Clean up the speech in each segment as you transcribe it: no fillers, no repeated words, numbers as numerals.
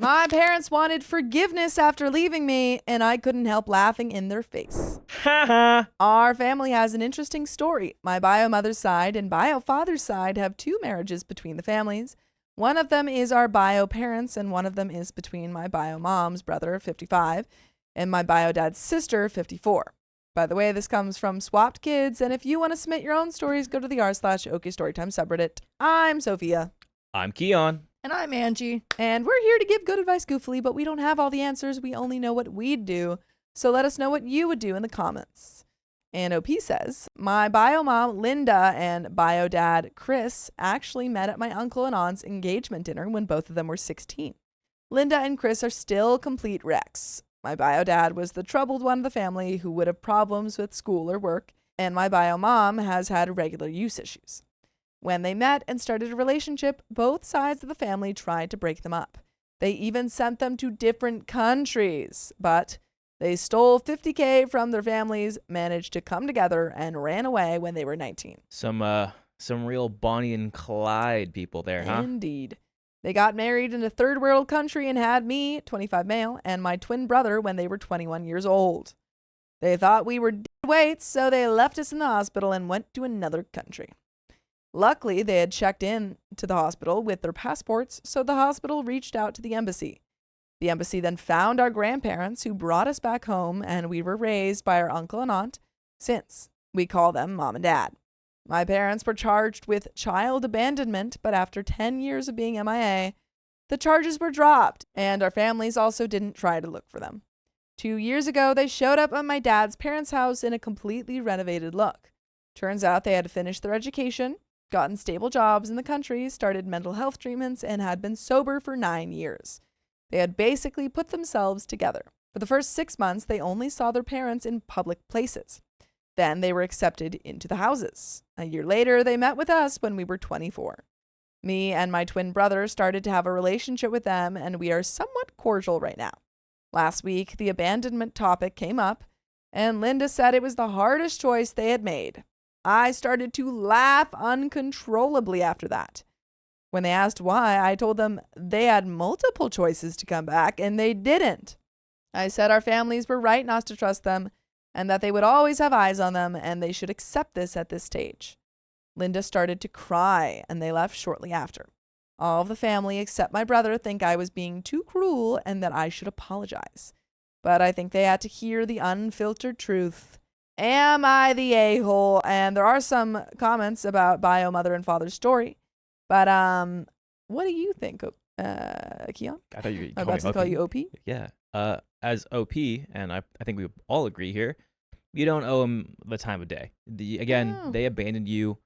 My parents wanted forgiveness after leaving me, and I couldn't help laughing in their face. Our family has an interesting story. My bio mother's side and bio father's side have 2 marriages between the families. One of them is our bio parents, and one of them is between my bio mom's brother, 55, and my bio dad's sister, 54. By the way, this comes from Swapped Kids, and if you want to submit your own stories, go to the r/OKStorytime subreddit. I'm Sophia. I'm Keon. And I'm Angie. And we're here to give good advice goofily, but we don't have all the answers. We only know what we'd do. So let us know what you would do in the comments. And OP says, my bio mom, Linda, and bio dad, Chris, actually met at my uncle and aunt's engagement dinner when both of them were 16. Linda and Chris are still complete wrecks. My bio dad was the troubled one of the family who would have problems with school or work, and my bio mom has had regular use issues. When they met and started a relationship, both sides of the family tried to break them up. They even sent them to different countries, but they stole $50K from their families, managed to come together, and ran away when they were 19. Some real Bonnie and Clyde people there, huh? Indeed. They got married in a third world country and had me, 25 male, and my twin brother when they were 21 years old. They thought we were dead weights, so they left us in the hospital and went to another country. Luckily, they had checked in to the hospital with their passports, so the hospital reached out to the embassy. The embassy then found our grandparents, who brought us back home, and we were raised by our uncle and aunt, since we call them mom and dad. My parents were charged with child abandonment, but after 10 years of being MIA, the charges were dropped, and our families also didn't try to look for them. 2 years ago, they showed up at my dad's parents' house in a completely renovated look. Turns out they had finished their education, gotten stable jobs in the country, started mental health treatments, and had been sober for 9 years. They had basically put themselves together. For the first 6 months, they only saw their parents in public places. Then they were accepted into the houses. A year later, they met with us when we were 24. Me and my twin brother started to have a relationship with them, and we are somewhat cordial right now. Last week, the abandonment topic came up, and Linda said it was the hardest choice they had made. I started to laugh uncontrollably after that. When they asked why, I told them they had multiple choices to come back, and they didn't. I said our families were right not to trust them, and that they would always have eyes on them, and they should accept this at this stage. Linda started to cry, and they left shortly after. All of the family, except my brother, think I was being too cruel and that I should apologize. But I think they had to hear the unfiltered truth. Am I the a-hole? And there are some comments about bio mother and father's story. But what do you think, Keon? I thought you were I'm about to call you OP. Yeah. As OP, and I think we all agree here, you don't owe them the time of day. They abandoned you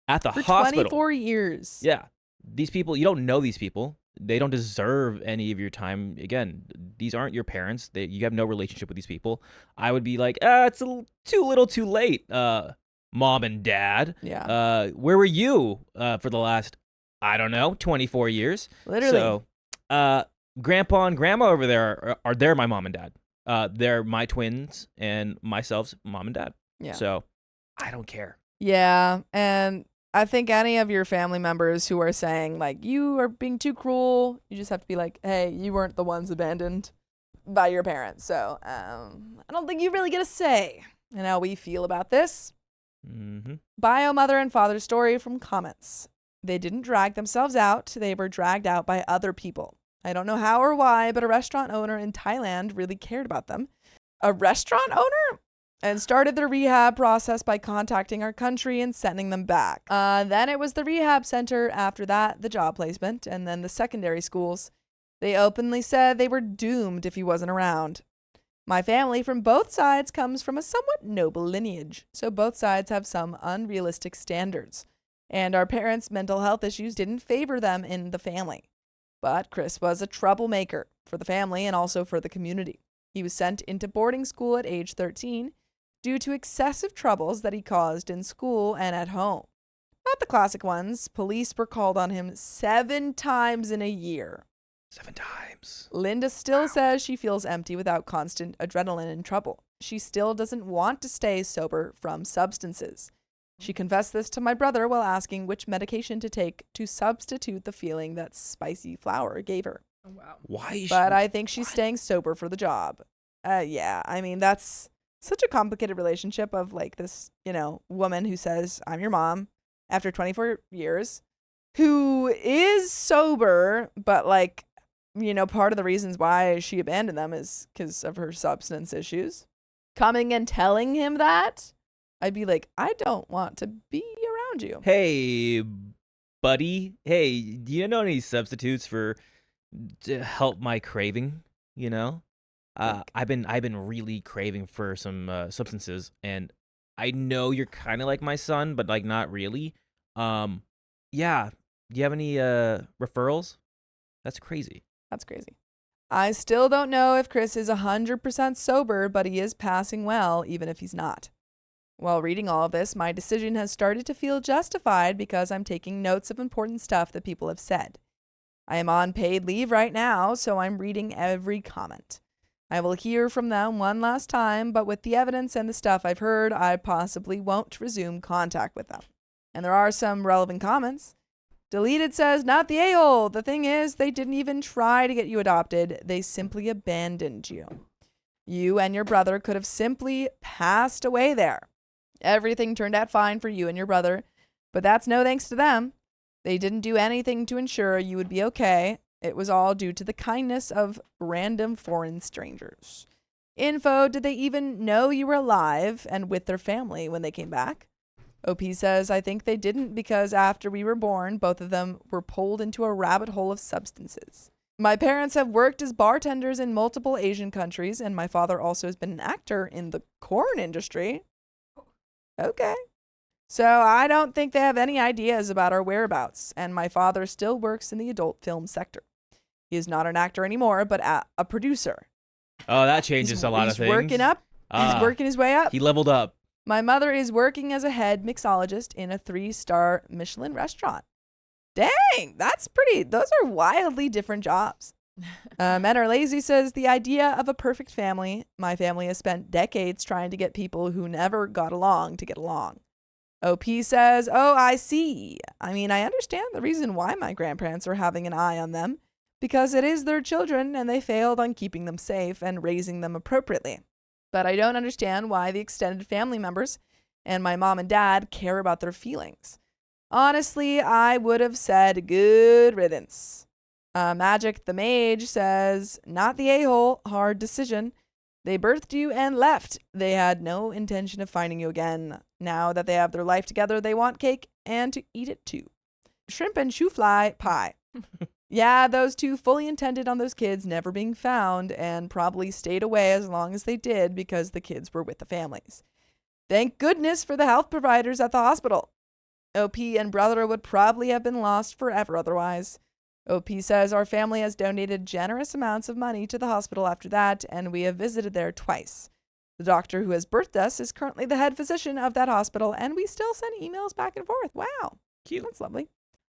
at the hospital. For 24 years. Yeah. These people, you don't know these people. They don't deserve any of your time. Again, these aren't your parents. You have no relationship with these people. I would be like, it's too little too late, mom and dad. Yeah. Where were you for the last, 24 years? Literally. So, grandpa and grandma over there they're my mom and dad. They're my twins and myself's mom and dad. Yeah. So, I don't care. Yeah, and I think any of your family members who are saying, like, you are being too cruel, you just have to be like, hey, you weren't the ones abandoned by your parents. So I don't think you really get a say in how we feel about this. Mm-hmm. Bio mother and father story from comments. They didn't drag themselves out. They were dragged out by other people. I don't know how or why, but a restaurant owner in Thailand really cared about them. A restaurant owner? And started the rehab process by contacting our country and sending them back. Then it was the rehab center, after that the job placement, and then the secondary schools. They openly said they were doomed if he wasn't around. My family from both sides comes from a somewhat noble lineage, so both sides have some unrealistic standards. And our parents' mental health issues didn't favor them in the family. But Chris was a troublemaker for the family and also for the community. He was sent into boarding school at age 13, due to excessive troubles that he caused in school and at home. Not the classic ones. Police were called on him 7 times in a year. 7 times. Linda still says she feels empty without constant adrenaline and trouble. She still doesn't want to stay sober from substances. She confessed this to my brother while asking which medication to take to substitute the feeling that spicy flour gave her. Oh, wow. Why is But she? I think she's staying sober for the job. Yeah, I mean, that's such a complicated relationship of like this, woman who says, I'm your mom after 24 years, who is sober, but like, part of the reasons why she abandoned them is because of her substance issues. Coming and telling him that, I'd be like, I don't want to be around you. Hey, buddy. Hey, do you know any substitutes to help my craving? You know, Like, I've been really craving for some substances, and I know you're kind of like my son, but like not really. Yeah. Do you have any referrals? That's crazy. That's crazy. I still don't know if Chris is 100% sober, but he is passing well, even if he's not. While reading all of this, my decision has started to feel justified because I'm taking notes of important stuff that people have said. I am on paid leave right now, so I'm reading every comment. I will hear from them one last time, but with the evidence and the stuff I've heard, I possibly won't resume contact with them. And there are some relevant comments. Deleted says, not the a-hole. The thing is, they didn't even try to get you adopted. They simply abandoned you. You and your brother could have simply passed away there. Everything turned out fine for you and your brother, but that's no thanks to them. They didn't do anything to ensure you would be okay. It was all due to the kindness of random foreign strangers. Info, did they even know you were alive and with their family when they came back? OP says, I think they didn't because after we were born, both of them were pulled into a rabbit hole of substances. My parents have worked as bartenders in multiple Asian countries, and my father also has been an actor in the corn industry. Okay. So I don't think they have any ideas about our whereabouts, and my father still works in the adult film sector. He is not an actor anymore, but a producer. Oh, that changes a lot of things. He's working up. He's working his way up. He leveled up. My mother is working as a head mixologist in a 3-star Michelin restaurant. Dang, those are wildly different jobs. Men Are Lazy says, the idea of a perfect family. My family has spent decades trying to get people who never got along to get along. OP says, oh, I see. I mean, I understand the reason why my grandparents are having an eye on them, because it is their children and they failed on keeping them safe and raising them appropriately. But I don't understand why the extended family members and my mom and dad care about their feelings. Honestly, I would have said good riddance. Magic the Mage says, not the a-hole, hard decision. They birthed you and left. They had no intention of finding you again. Now that they have their life together, they want cake and to eat it too. Shrimp and shoe fly pie. Yeah, those two fully intended on those kids never being found and probably stayed away as long as they did because the kids were with the families. Thank goodness for the health providers at the hospital. OP and brother would probably have been lost forever otherwise. OP says our family has donated generous amounts of money to the hospital after that, and we have visited there twice. The doctor who has birthed us is currently the head physician of that hospital, and we still send emails back and forth. Wow. Cute. That's lovely.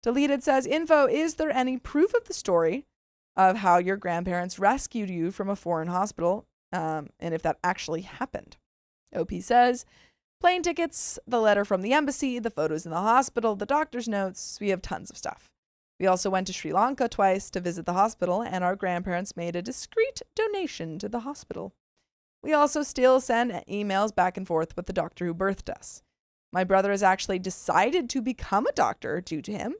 Deleted says, info, is there any proof of the story of how your grandparents rescued you from a foreign hospital, and if that actually happened? OP says, plane tickets, the letter from the embassy, the photos in the hospital, the doctor's notes. We have tons of stuff. We also went to Sri Lanka twice to visit the hospital, and our grandparents made a discreet donation to the hospital. We also still send emails back and forth with the doctor who birthed us. My brother has actually decided to become a doctor due to him,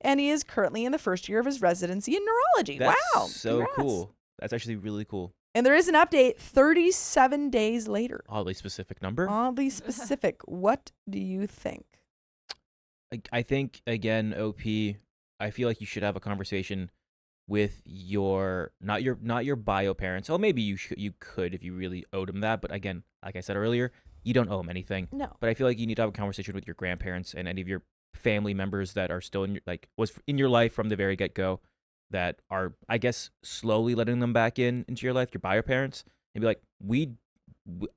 and he is currently in the first year of his residency in neurology. That's wow. so Congrats. cool. That's actually really cool. And there is an update 37 days later. Oddly specific number. Oddly specific. What do you think? I think, again, OP, I feel like you should have a conversation with your not your bio parents. Oh, maybe you could if you really owed them that. But again, like I said earlier, you don't owe them anything. No. But I feel like you need to have a conversation with your grandparents and any of your family members that are still in your, was in your life from the very get-go, that are, I guess, slowly letting them back into your life, your bio parents, and be like,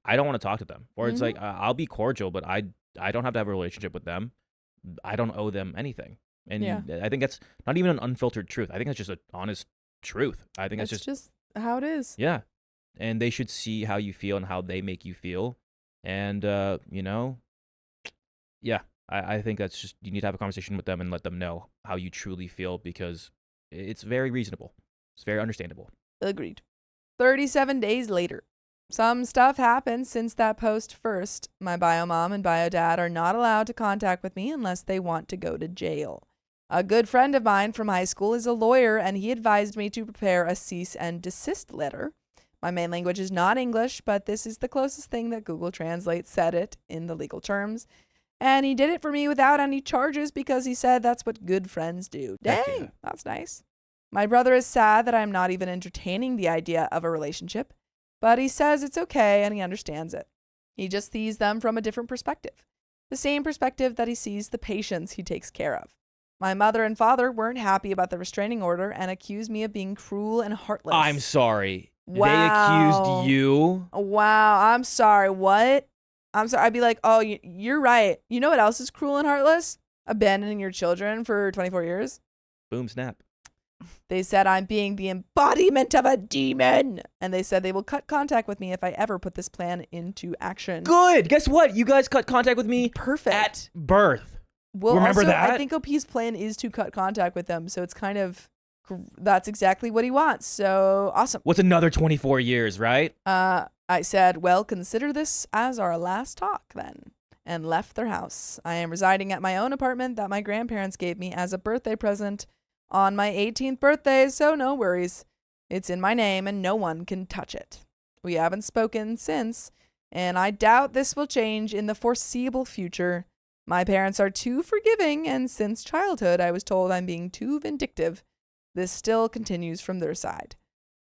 I don't want to talk to them. Or it's like, I'll be cordial, but I don't have to have a relationship with them. I don't owe them anything. And Yeah. I think that's not even an unfiltered truth. I think that's just an honest truth. I think that's just how it is. yeah. And they should see how you feel and how they make you feel. And, yeah, I think that's just, you need to have a conversation with them and let them know how you truly feel, because it's very reasonable. It's very understandable. Agreed. 37 days later. Some stuff happened since that post first. My bio mom and bio dad are not allowed to contact with me unless they want to go to jail. A good friend of mine from high school is a lawyer, and he advised me to prepare a cease and desist letter. My main language is not English, but this is the closest thing that Google Translate said it in the legal terms. And he did it for me without any charges because he said that's what good friends do. Heck Dang, yeah. that's nice. My brother is sad that I'm not even entertaining the idea of a relationship, but he says it's okay and he understands it. He just sees them from a different perspective, the same perspective that he sees the patients he takes care of. My mother and father weren't happy about the restraining order and accused me of being cruel and heartless. I'm sorry. Wow. They accused you? Wow, I'm sorry. What? I'm sorry. I'd be like, oh, you're right. You know what else is cruel and heartless? Abandoning your children for 24 years. Boom, snap. They said I'm being the embodiment of a demon. And they said they will cut contact with me if I ever put this plan into action. Good. Guess what? You guys cut contact with me Perfect. at birth. Well, Remember also, that? I think OP's plan is to cut contact with them. So it's kind of, that's exactly what he wants. So awesome. What's another 24 years, right? I said, well, consider this as our last talk then, and left their house. I am residing at my own apartment that my grandparents gave me as a birthday present on my 18th birthday, so no worries. It's in my name and no one can touch it. We haven't spoken since, and I doubt this will change in the foreseeable future. My parents are too forgiving, and since childhood I was told I'm being too vindictive. This still continues from their side.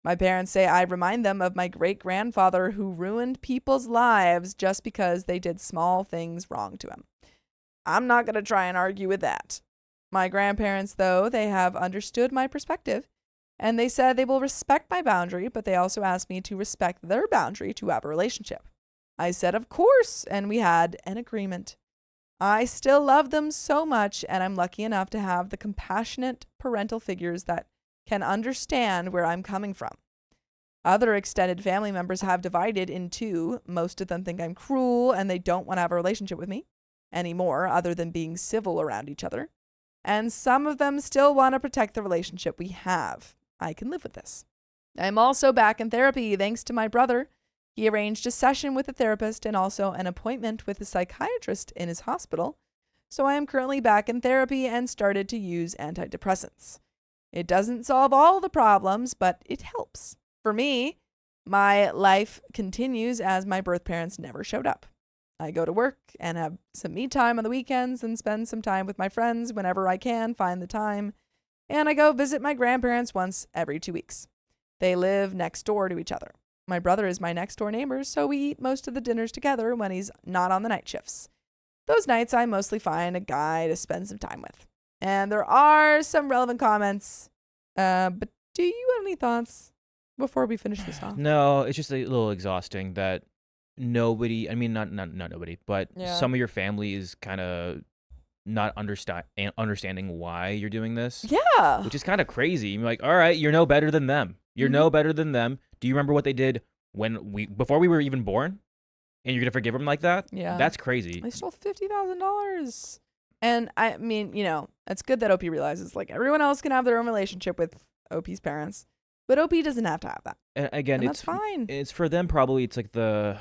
My parents say I remind them of my great-grandfather who ruined people's lives just because they did small things wrong to him. I'm not going to try and argue with that. My grandparents, though, they have understood my perspective, and they said they will respect my boundary, but they also asked me to respect their boundary to have a relationship. I said, of course, and we had an agreement. I still love them so much, and I'm lucky enough to have the compassionate parental figures that can understand where I'm coming from. Other extended family members have divided in two. Most of them think I'm cruel, and they don't want to have a relationship with me anymore, other than being civil around each other. And some of them still want to protect the relationship we have. I can live with this. I'm also back in therapy thanks to my brother. He arranged a session with a therapist and also an appointment with a psychiatrist in his hospital. So I am currently back in therapy and started to use antidepressants. It doesn't solve all the problems, but it helps. For me, my life continues as my birth parents never showed up. I go to work and have some me time on the weekends and spend some time with my friends whenever I can find the time. And I go visit my grandparents once every 2 weeks. They live next door to each other. My brother is my next door neighbor, so we eat most of the dinners together when he's not on the night shifts. Those nights I mostly find a guy to spend some time with. And there are some relevant comments. But do you have any thoughts before we finish this off? No, it's just a little exhausting that nobody, I mean, not nobody, but some of your family is kind of not understanding why you're doing this. Yeah. Which is kind of crazy. You're like, all right, you're no better than them. You're no better than them. Do you remember what they did before we were even born? And you're going to forgive them like that? Yeah. That's crazy. They stole $50,000. And I mean, it's good that OP realizes like everyone else can have their own relationship with OP's parents, but OP doesn't have to have that. And again, and that's fine. It's for them probably. It's like the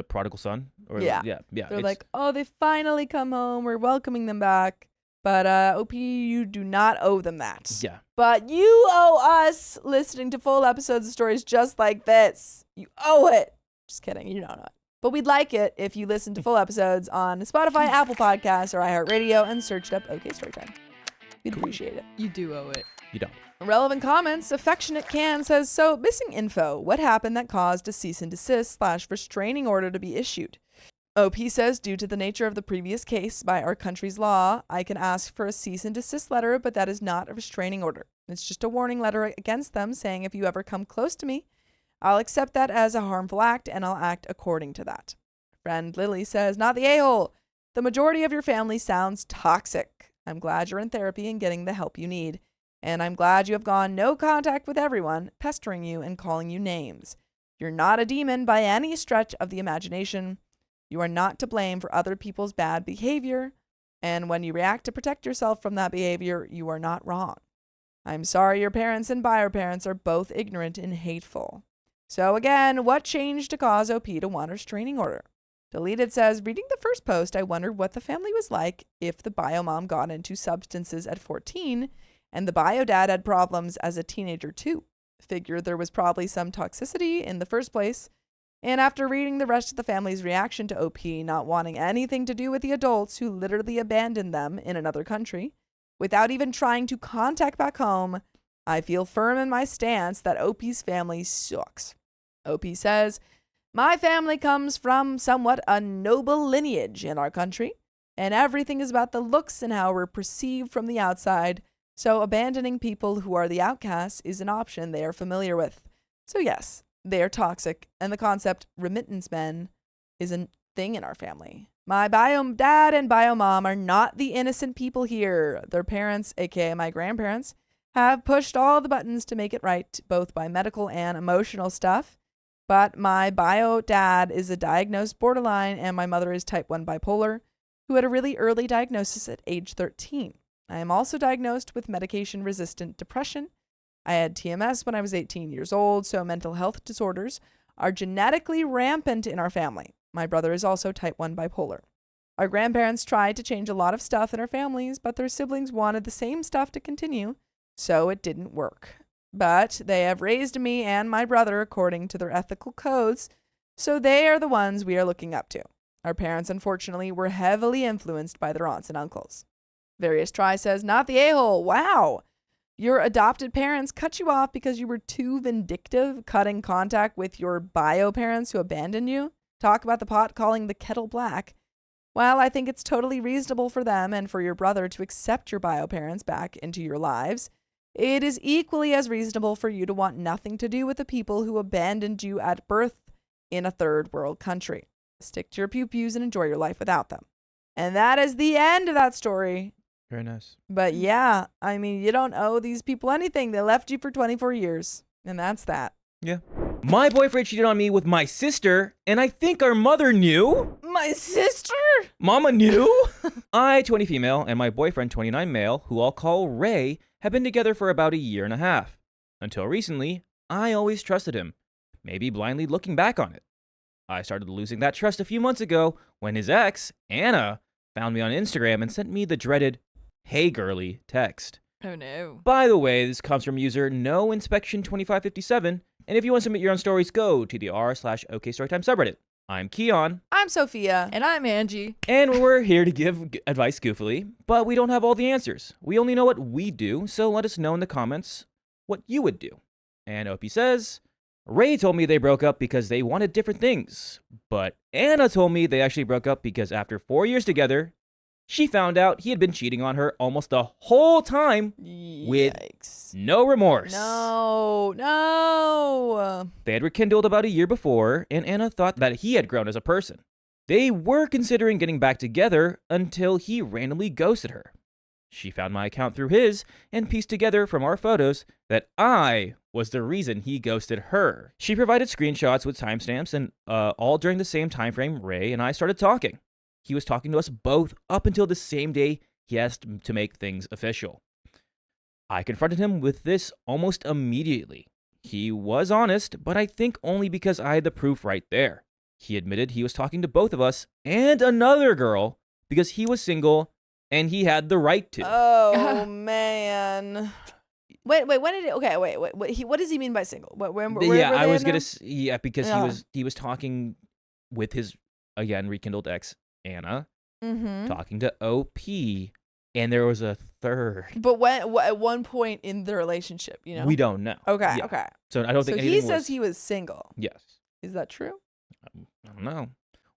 prodigal son? Or yeah. They're like, oh, they finally come home. We're welcoming them back. But OP, you do not owe them that. Yeah. But you owe us listening to full episodes of stories just like this. You owe it. Just kidding. You don't know it. But we'd like it if you listen to full episodes on Spotify, Apple Podcasts, or iHeartRadio and searched up OK Storytime. We'd appreciate it. You do owe it. You don't. Relevant comments. Affectionate Can says, so missing info. What happened that caused a cease and desist / restraining order to be issued? OP says, due to the nature of the previous case by our country's law, I can ask for a cease and desist letter, but that is not a restraining order. It's just a warning letter against them saying if you ever come close to me, I'll accept that as a harmful act and I'll act according to that. Friend Lily says, not the a-hole. The majority of your family sounds toxic. I'm glad you're in therapy and getting the help you need. And I'm glad you have gone no contact with everyone, pestering you and calling you names. You're not a demon by any stretch of the imagination. You are not to blame for other people's bad behavior. And when you react to protect yourself from that behavior, you are not wrong. I'm sorry your parents and bio parents are both ignorant and hateful. So again, what changed to cause OP to want a restraining order? Deleted says, reading the first post, I wondered what the family was like if the bio mom got into substances at 14 and the bio dad had problems as a teenager too. Figured there was probably some toxicity in the first place. And after reading the rest of the family's reaction to OP not wanting anything to do with the adults who literally abandoned them in another country, without even trying to contact back home, I feel firm in my stance that OP's family sucks. OP says, my family comes from somewhat a noble lineage in our country, and everything is about the looks and how we're perceived from the outside, so abandoning people who are the outcasts is an option they are familiar with. So yes, they are toxic, and the concept remittance men is a thing in our family. My bio dad and bio mom are not the innocent people here. Their parents, aka my grandparents, have pushed all the buttons to make it right, both by medical and emotional stuff. But my bio dad is a diagnosed borderline, and my mother is type 1 bipolar, who had a really early diagnosis at age 13. I am also diagnosed with medication-resistant depression. I had TMS when I was 18 years old, so mental health disorders are genetically rampant in our family. My brother is also type 1 bipolar. Our grandparents tried to change a lot of stuff in our families, but their siblings wanted the same stuff to continue, so it didn't work. But they have raised me and my brother according to their ethical codes, so they are the ones we are looking up to. Our parents, unfortunately, were heavily influenced by their aunts and uncles. Various Try says, not the a-hole. Wow. Your adopted parents cut you off because you were too vindictive, cutting contact with your bio parents who abandoned you. Talk about the pot calling the kettle black. Well, I think it's totally reasonable for them and for your brother to accept your bio parents back into your lives. It is equally as reasonable for you to want nothing to do with the people who abandoned you at birth in a third world country. Stick to your pew-pews and enjoy your life without them. And that is the end of that story. Very nice. But yeah, I mean, you don't owe these people anything. They left you for 24 years. And that's that. Yeah. My boyfriend cheated on me with my sister, and I think our mother knew. My sister? Mama knew. I, 20 female, and my boyfriend, 29 male, who I'll call Ray, have been together for about a year and a half. Until recently, I always trusted him, maybe blindly looking back on it. I started losing that trust a few months ago when his ex, Anna, found me on Instagram and sent me the dreaded, "Hey girly" text. Oh no. By the way, this comes from user NoInspection2557, and if you want to submit your own stories, go to the r/OK Storytime subreddit. I'm Keon. I'm Sophia. And I'm Angie. And we're here to give advice goofily, but we don't have all the answers. We only know what we do, so let us know in the comments what you would do. And OP says, Ray told me they broke up because they wanted different things, but Anna told me they actually broke up because after 4 years together, she found out he had been cheating on her almost the whole time with no remorse. No. They had rekindled about a year before, and Anna thought that he had grown as a person. They were considering getting back together until he randomly ghosted her. She found my account through his and pieced together from our photos that I was the reason he ghosted her. She provided screenshots with timestamps, and all during the same time frame Ray and I started talking. He was talking to us both up until the same day he asked to make things official. I confronted him with this almost immediately. He was honest, but I think only because I had the proof right there. He admitted he was talking to both of us and another girl because he was single and he had the right to. Oh, man. Wait, when did it? Okay, wait. What does he mean by single? Because he was talking with his, again, rekindled ex, Anna, talking to OP, and there was a third. But at one point in the relationship, you know? We don't know. Okay, Yeah. okay. So I don't think anything he says he was single. Yes. Is that true? I don't know.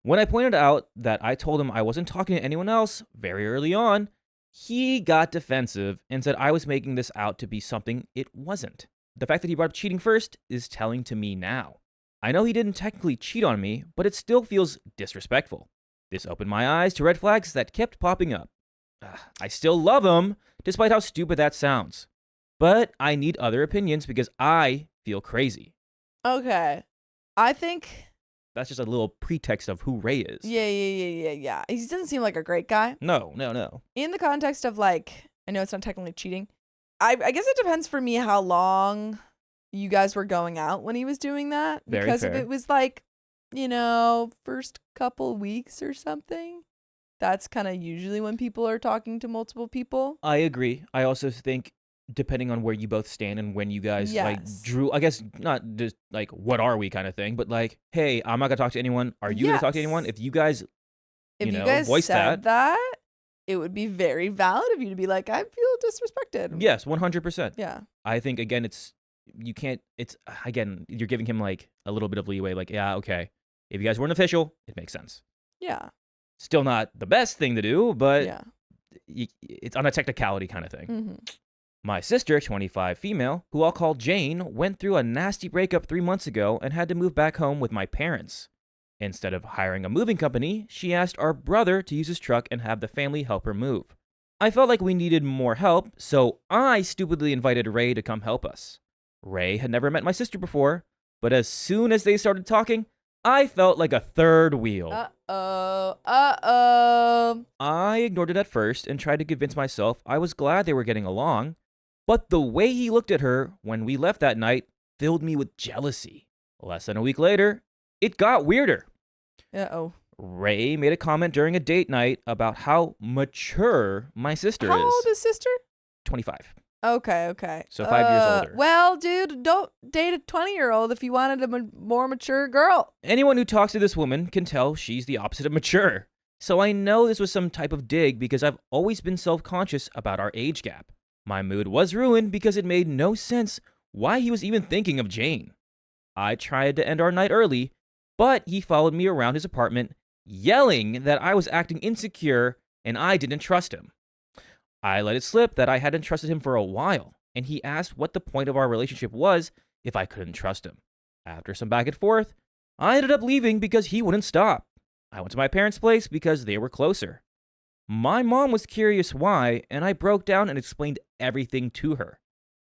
When I pointed out that I told him I wasn't talking to anyone else very early on, he got defensive and said I was making this out to be something it wasn't. The fact that he brought up cheating first is telling to me now. I know he didn't technically cheat on me, but it still feels disrespectful. This opened my eyes to red flags that kept popping up. I still love him, despite how stupid that sounds. But I need other opinions because I feel crazy. Okay. I think... That's just a little pretext of who Ray is. Yeah. He doesn't seem like a great guy. No. In the context of, like, I know it's not technically cheating, I guess it depends for me how long you guys were going out when he was doing that. Very Because if fair. it was like, you know, first couple weeks or something, that's kind of usually when people are talking to multiple people. I agree. I also think depending on where you both stand and when you guys like Yes. drew, I guess not just like what are we kind of thing, but like, hey, I'm not gonna talk to anyone. Are you gonna talk to anyone? Yes. If you guys, If you know, guys voice said that, it would be very valid of you to be like, I feel disrespected. yes, 100%. Yeah. I think again, you can't. It's again, you're giving him like a little bit of leeway. Like, yeah, okay, if you guys weren't official, it makes sense. Yeah. Still not the best thing to do, but Yeah. it's on a technicality kind of thing. Mm-hmm. My sister, 25 female, who I'll call Jane, went through a nasty breakup 3 months ago and had to move back home with my parents. Instead of hiring a moving company, she asked our brother to use his truck and have the family help her move. I felt like we needed more help, so I stupidly invited Ray to come help us. Ray had never met my sister before, but as soon as they started talking, I felt like a third wheel. Uh-oh. I ignored it at first and tried to convince myself I was glad they were getting along, but the way he looked at her when we left that night filled me with jealousy. Less than a week later, it got weirder. Uh-oh. Ray made a comment during a date night about how mature my sister How is. old is sister? 25. Okay. So 5 years older. Well, dude, don't date a 20-year-old if you wanted a more mature girl. Anyone who talks to this woman can tell she's the opposite of mature. So I know this was some type of dig because I've always been self-conscious about our age gap. My mood was ruined because it made no sense why he was even thinking of Jane. I tried to end our night early, but he followed me around his apartment, yelling that I was acting insecure and I didn't trust him. I let it slip that I hadn't trusted him for a while, and he asked what the point of our relationship was if I couldn't trust him. After some back and forth, I ended up leaving because he wouldn't stop. I went to my parents' place because they were closer. My mom was curious why, and I broke down and explained everything to her,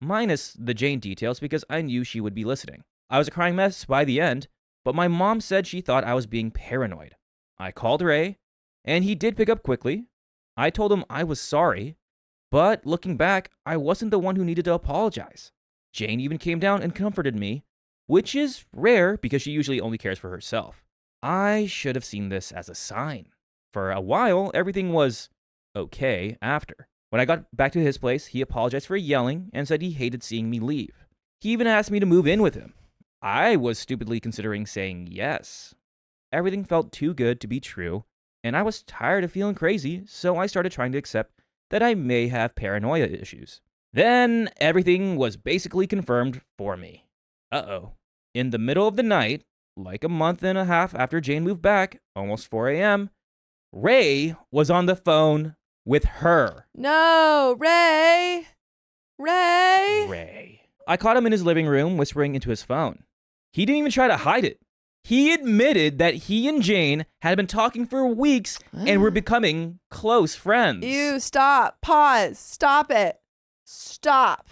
minus the Jane details because I knew she would be listening. I was a crying mess by the end, but my mom said she thought I was being paranoid. I called Ray, and he did pick up quickly. I told him I was sorry, but looking back, I wasn't the one who needed to apologize. Jane even came down and comforted me, which is rare because she usually only cares for herself. I should have seen this as a sign. For a while, everything was okay after. When I got back to his place, he apologized for yelling and said he hated seeing me leave. He even asked me to move in with him. I was stupidly considering saying yes. Everything felt too good to be true, and I was tired of feeling crazy, so I started trying to accept that I may have paranoia issues. Then everything was basically confirmed for me. Uh-oh. In the middle of the night, like a month and a half after Jane moved back, almost 4 a.m., Ray was on the phone with her. No, Ray. I caught him in his living room whispering into his phone. He didn't even try to hide it. He admitted that he and Jane had been talking for weeks and were becoming close friends. Ew, stop. Pause. Stop it. Stop.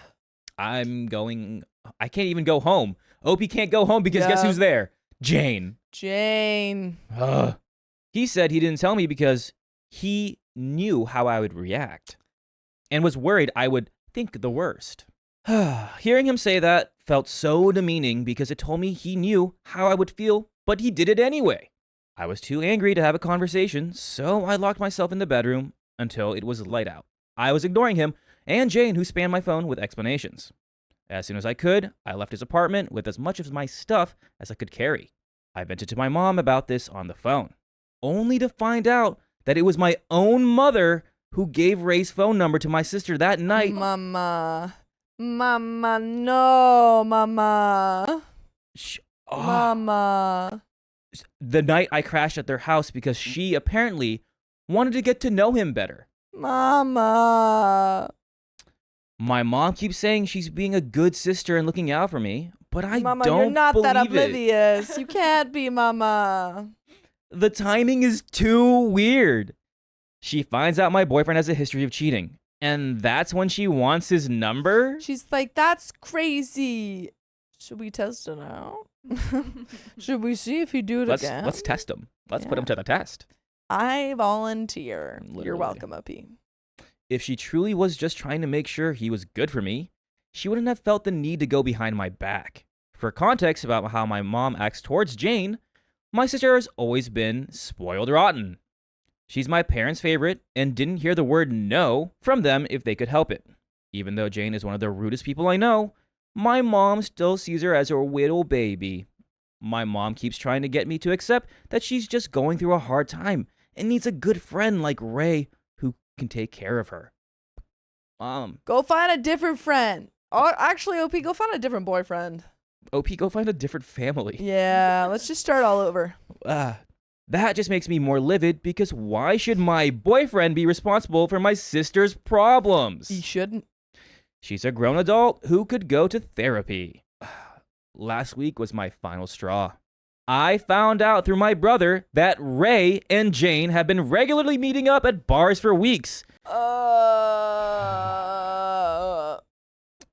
I can't even go home. OP can't go home because guess who's there? Jane. Ugh. He said he didn't tell me because he knew how I would react and was worried I would think the worst. Hearing him say that felt so demeaning because it told me he knew how I would feel, but he did it anyway. I was too angry to have a conversation, so I locked myself in the bedroom until it was light out. I was ignoring him and Jane, who spammed my phone with explanations. As soon as I could, I left his apartment with as much of my stuff as I could carry. I vented to my mom about this on the phone, only to find out that it was my own mother who gave Ray's phone number to my sister that night. Mama, no, Mama. Mama. The night I crashed at their house because she apparently wanted to get to know him better. Mama. My mom keeps saying she's being a good sister and looking out for me, but I Mama, don't you're not that believe it. oblivious. You can't be, Mama. The timing is too weird. She finds out my boyfriend has a history of cheating, and that's when she wants his number? She's like, that's crazy. Should we test it out? Should we see if you do it again? Let's test him. Let's put him to the test. I volunteer. Literally. You're welcome, OP. If she truly was just trying to make sure he was good for me, she wouldn't have felt the need to go behind my back. For context about how my mom acts towards Jane, my sister has always been spoiled rotten. She's my parents' favorite and didn't hear the word no from them if they could help it. Even though Jane is one of the rudest people I know, my mom still sees her as her little baby. My mom keeps trying to get me to accept that she's just going through a hard time and needs a good friend like Ray who can take care of her. Go find a different friend. Oh, actually, OP, go find a different boyfriend. OP, go find a different family. Yeah, let's just start all over. That just makes me more livid because why should my boyfriend be responsible for my sister's problems? He shouldn't. She's a grown adult who could go to therapy. Last week was my final straw. I found out through my brother that Ray and Jane have been regularly meeting up at bars for weeks.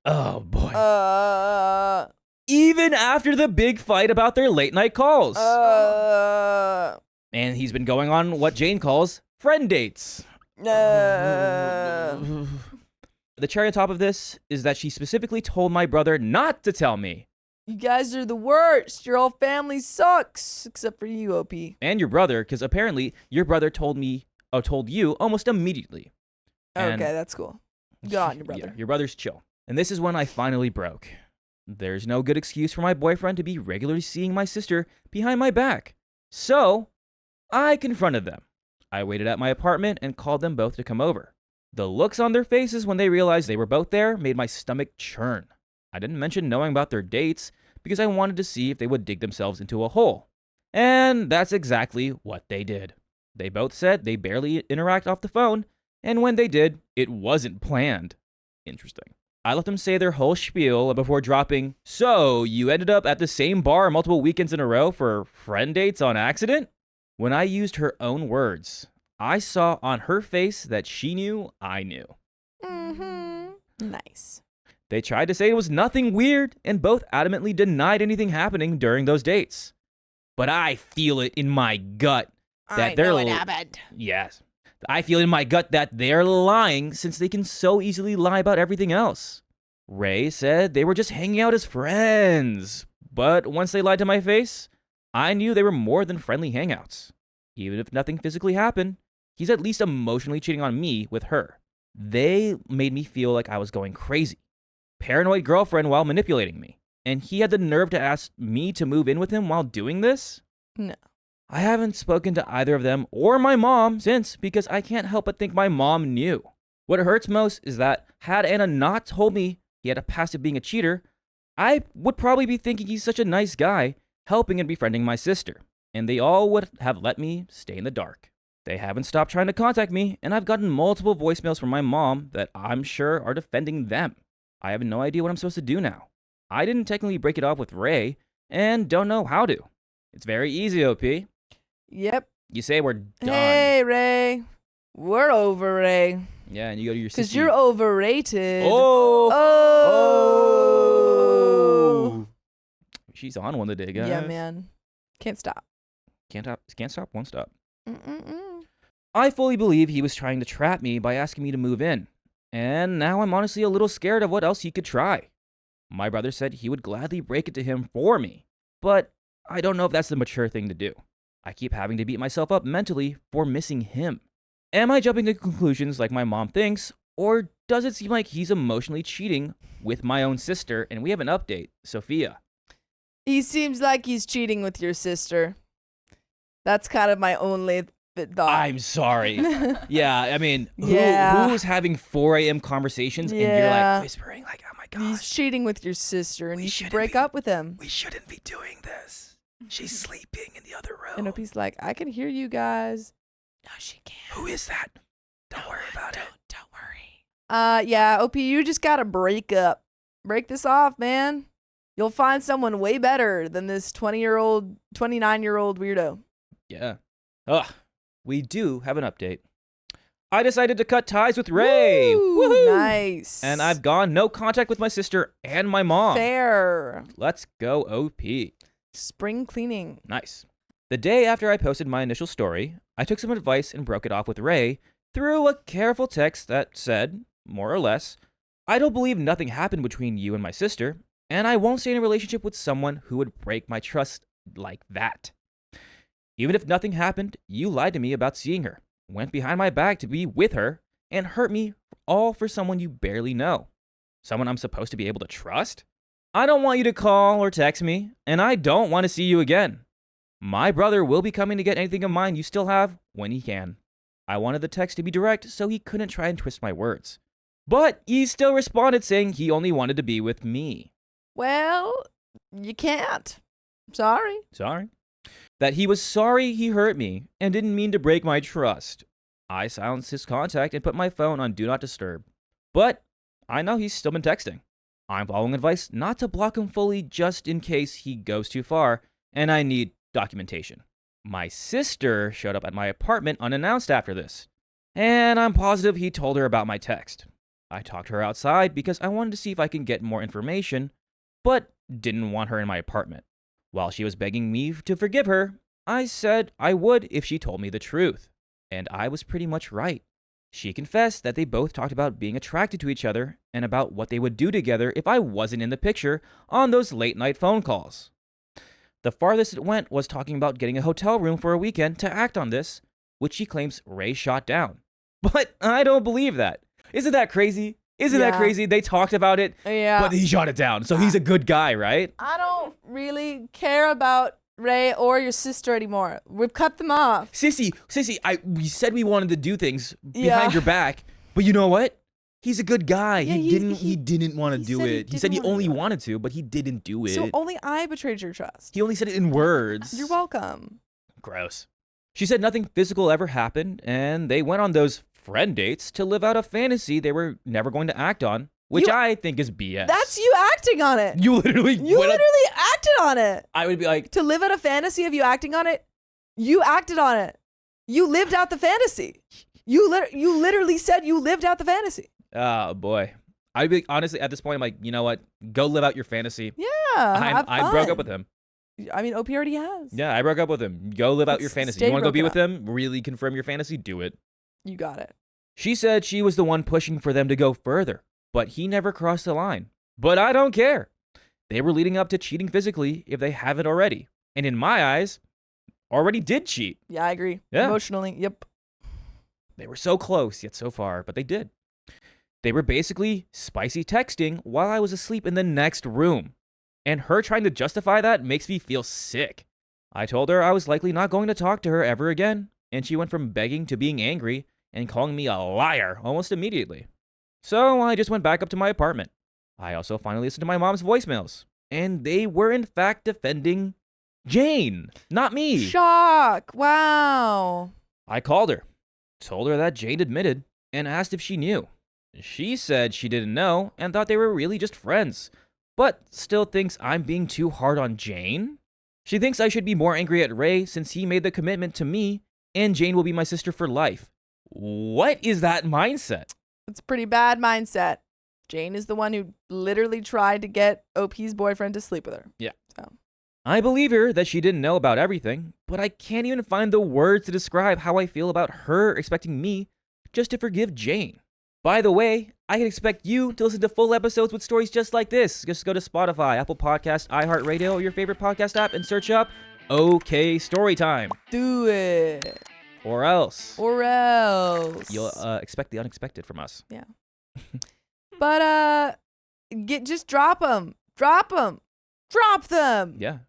Oh boy. Even after the big fight about their late night calls. And he's been going on what Jane calls friend dates. The cherry on top of this is that she specifically told my brother not to tell me. You guys are the worst. Your whole family sucks, except for you, OP. And your brother, because apparently your brother told you almost immediately. And okay, that's cool. Good on your brother. Yeah, your brother's chill. And this is when I finally broke. There's no good excuse for my boyfriend to be regularly seeing my sister behind my back. So I confronted them. I waited at my apartment and called them both to come over. The looks on their faces when they realized they were both there made my stomach churn. I didn't mention knowing about their dates because I wanted to see if they would dig themselves into a hole. And that's exactly what they did. They both said they barely interact off the phone, and when they did, it wasn't planned. Interesting. I let them say their whole spiel before dropping, "So, you ended up at the same bar multiple weekends in a row for friend dates on accident?" When I used her own words, I saw on her face that she knew I knew. Mm-hmm. Nice. They tried to say it was nothing weird and both adamantly denied anything happening during those dates. But I feel it in my gut that they're it happened. Yes. I feel in my gut that they're lying since they can so easily lie about everything else. Ray said they were just hanging out as friends, but once they lied to my face, I knew they were more than friendly hangouts. Even if nothing physically happened, he's at least emotionally cheating on me with her. They made me feel like I was going crazy. Paranoid girlfriend while manipulating me. And he had the nerve to ask me to move in with him while doing this? No. I haven't spoken to either of them or my mom since because I can't help but think my mom knew. What hurts most is that had Anna not told me he had a past of being a cheater, I would probably be thinking he's such a nice guy, helping and befriending my sister. And they all would have let me stay in the dark. They haven't stopped trying to contact me, and I've gotten multiple voicemails from my mom that I'm sure are defending them. I have no idea what I'm supposed to do now. I didn't technically break it off with Ray, and don't know how to. It's very easy, OP. Yep. You say we're done. Hey, Ray. We're over, Ray. Yeah, and you go to your sister. Because you're overrated. Oh! Oh! She's on one today, guys. Yeah, man. Can't stop. Can't stop, won't stop. Mm-mm-mm. I fully believe he was trying to trap me by asking me to move in. And now I'm honestly a little scared of what else he could try. My brother said he would gladly break it to him for me. But I don't know if that's the mature thing to do. I keep having to beat myself up mentally for missing him. Am I jumping to conclusions like my mom thinks? Or does it seem like he's emotionally cheating with my own sister? And we have an update. Sophia. He seems like he's cheating with your sister. That's kind of my only thought. I'm sorry. Yeah, I mean, Yeah. who's having 4 a.m. conversations and you're Yeah. like whispering like, oh my gosh. He's cheating with your sister, and We you should shouldn't break be- up with him. We shouldn't be doing this. She's sleeping in the other room. And OP's like, I can hear you guys. No, she can't. Who is that? Don't worry about it. Don't worry. Yeah, OP, you just gotta break up. Break this off, man. You'll find someone way better than this 29-year-old weirdo. Yeah. Ugh. We do have an update. I decided to cut ties with Ray. Woo, Woohoo! nice. And I've gone no contact with my sister and my mom. Fair. Let's go OP. Spring cleaning. Nice. The day after I posted my initial story, I took some advice and broke it off with Ray through a careful text that said, more or less, I don't believe nothing happened between you and my sister, and I won't stay in a relationship with someone who would break my trust like that. Even if nothing happened, you lied to me about seeing her, went behind my back to be with her, and hurt me all for someone you barely know. Someone I'm supposed to be able to trust? I don't want you to call or text me, and I don't want to see you again. My brother will be coming to get anything of mine you still have when he can. I wanted the text to be direct so he couldn't try and twist my words. But he still responded saying he only wanted to be with me. Well, you can't. Sorry. That he was sorry he hurt me and didn't mean to break my trust. I silenced his contact and put my phone on Do Not Disturb. But I know he's still been texting. I'm following advice not to block him fully just in case he goes too far, and I need documentation. My sister showed up at my apartment unannounced after this, and I'm positive he told her about my text. I talked to her outside because I wanted to see if I can get more information, but didn't want her in my apartment. While she was begging me to forgive her, I said I would if she told me the truth, and I was pretty much right. She confessed that they both talked about being attracted to each other and about what they would do together if I wasn't in the picture on those late-night phone calls. The farthest it went was talking about getting a hotel room for a weekend to act on this, which she claims Ray shot down. But I don't believe that. Isn't that crazy? Isn't that crazy? They talked about it, but he shot it down. So he's a good guy, right? I don't really care about Ray or your sister anymore. We've cut them off. Sissy, we said we wanted to do things behind your back, but you know what? He's a good guy. Yeah, he didn't want to do it. He said he only wanted to, but he didn't do it. So only I betrayed your trust. He only said it in words. You're welcome. Gross. She said nothing physical ever happened, and they went on those friend dates to live out a fantasy they were never going to act on, which I think is BS. That's you acting on it. You literally acted on it. I would be like, to live out a fantasy of you acting on it, you acted on it. You lived out the fantasy. You literally said you lived out the fantasy. Oh boy. I'd be honestly at this point I'm like, you know what? Go live out your fantasy. Yeah. I broke up with him. I mean, OP already has. Yeah, I broke up with him. Go live out your fantasy. You want to go be with up. him? Really confirm your fantasy? Do it. You got it. She said she was the one pushing for them to go further, but he never crossed the line. But I don't care. They were leading up to cheating physically if they haven't already. And in my eyes, already did cheat. Yeah, I agree. Yeah. Emotionally, yep. They were so close yet so far, but they did. They were basically spicy texting while I was asleep in the next room. And her trying to justify that makes me feel sick. I told her I was likely not going to talk to her ever again, and she went from begging to being angry and calling me a liar almost immediately. So I just went back up to my apartment. I also finally listened to my mom's voicemails, and they were in fact defending Jane, not me. Shock. Wow. I called her, told her that Jane admitted, and asked if she knew. She said she didn't know and thought they were really just friends, but still thinks I'm being too hard on Jane. She thinks I should be more angry at Ray since he made the commitment to me, and Jane will be my sister for life. What is that mindset? It's a pretty bad mindset. Jane is the one who literally tried to get OP's boyfriend to sleep with her. Yeah. So. I believe her that she didn't know about everything, but I can't even find the words to describe how I feel about her expecting me just to forgive Jane. By the way, I can expect you to listen to full episodes with stories just like this. Just go to Spotify, Apple Podcasts, iHeartRadio, or your favorite podcast app and search up OK Storytime. Do it. Or else. You'll expect the unexpected from us. Yeah. But just drop them. Drop them. Drop them. Yeah.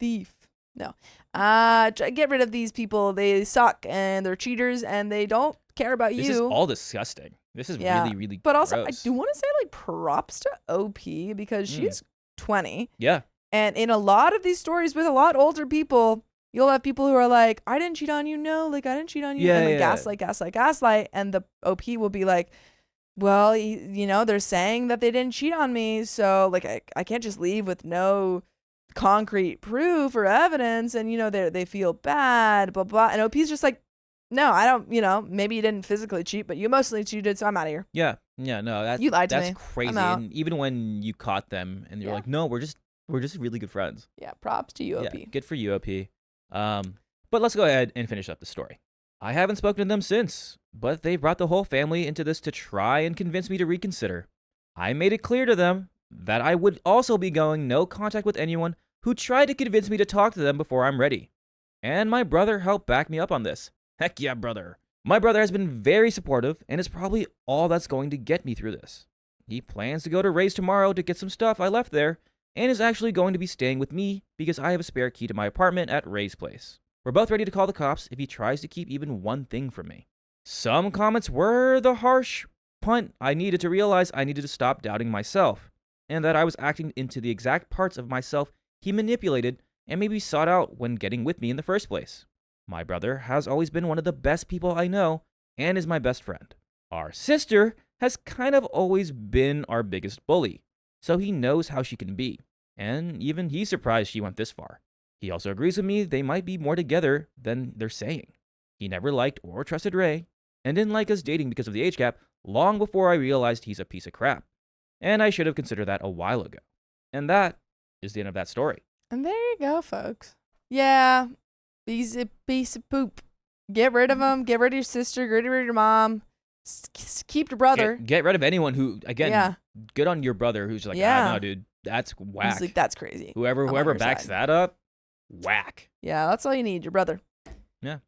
Thief. No. Get rid of these people. They suck and they're cheaters and they don't care about you. This is all disgusting. This is really, really But gross. also, I do want to say like props to OP because she's 20. Yeah. And in a lot of these stories with a lot older people, you'll have people who are like, I didn't cheat on you. No, like I didn't cheat on you. Yeah, and then yeah. gaslight. And the OP will be like, well, they're saying that they didn't cheat on me. So like, I can't just leave with no concrete proof or evidence. And, they feel bad, blah, blah. And OP's just like, no, I don't, maybe you didn't physically cheat, but you emotionally cheated. So I'm out of here. Yeah. Yeah. No, you lied to me. That's crazy. And even when you caught them and you're like, no, we're just really good friends. Yeah. Props to you, OP. Yeah, good for you, OP. But let's go ahead and finish up the story. I haven't spoken to them since, but they brought the whole family into this to try and convince me to reconsider. I made it clear to them that I would also be going no contact with anyone who tried to convince me to talk to them before I'm ready. And my brother helped back me up on this. Heck yeah, brother. My brother has been very supportive and is probably all that's going to get me through this. He plans to go to Ray's tomorrow to get some stuff I left there and is actually going to be staying with me because I have a spare key to my apartment at Ray's place. We're both ready to call the cops if he tries to keep even one thing from me. Some comments were the harsh punt I needed to realize I needed to stop doubting myself, and that I was acting into the exact parts of myself he manipulated and maybe sought out when getting with me in the first place. My brother has always been one of the best people I know and is my best friend. Our sister has kind of always been our biggest bully, so he knows how she can be, and even he's surprised she went this far. He also agrees with me they might be more together than they're saying. He never liked or trusted Ray, and didn't like us dating because of the age gap long before I realized he's a piece of crap. And I should have considered that a while ago. And that is the end of that story. And there you go, folks. Yeah, he's a piece of poop. Get rid of him. Get rid of your sister. Get rid of your mom. Keep your brother. Get rid of anyone who, again, Yeah. good on your brother who's like, Yeah. no, dude, that's whack. He's like, that's crazy. Whoever I'm on your backs side. that up, whack. Yeah, that's all you need, your brother. Yeah.